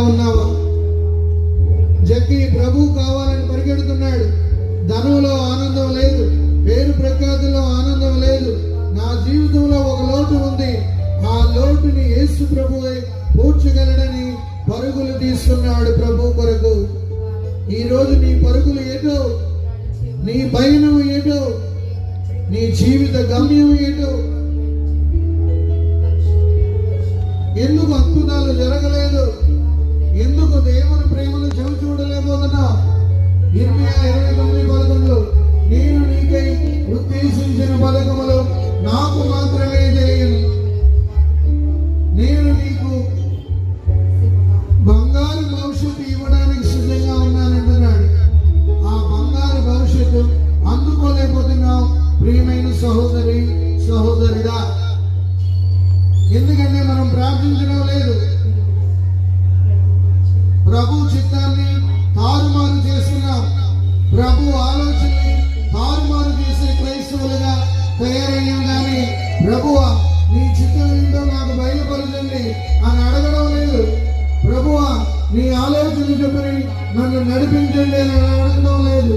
ఉన్నావా? జక్కి ప్రభు కావాలని పరిగెడుతున్నాడు. ధనంలో ఆనందం లేదు, పేరు ప్రఖ్యాతుల్లో ఆనందం లేదు. నా జీవితంలో ఒక లోటు ఉంది, ఆ లోటుని యేసు ప్రభువే పూడ్చగలడని పరుగులు తీస్తున్నాడు ప్రభు కొరకు. ఈ రోజు నీ పరుగులు ఏటో, నీ పయనం ఏటో, నీ జీవిత గమ్యం ఏటో? ఎందుకు అద్భుతాలు జరగలేదు? ఎందుకు దేవుని ప్రేమను చెవి చూడలేకపోతున్నావు? 29:11 నేను నీకై ఉద్దేశించిన పథకములు నాకు మాత్రమే చేయను. నేను నీకు బంగారు భవిష్యత్తు ఇవ్వడానికి సిద్ధంగా ఉన్నానంటున్నాడు. ఆ బంగారు భవిష్యత్తు అందుకోలేకపోతున్నావు ప్రియమైన సహోదరి సహోదరుడా. ఎందుకంటే మనం ప్రార్థించడం లేదు. ప్రభు చిత్తాన్ని తారుమారు చేస్తున్నాం. ప్రభు ఆలోచనని తారుమారు చేసే క్రైస్తవులుగా తయారయ్యాం. కానీ ప్రభువా నీ చిత్తం ఏంటో నాకు బయలుపరచండి అని అడగడం లేదు. ప్రభువా నీ ఆలోచన చెప్పని నన్ను నడిపించండి అని అడగడం లేదు.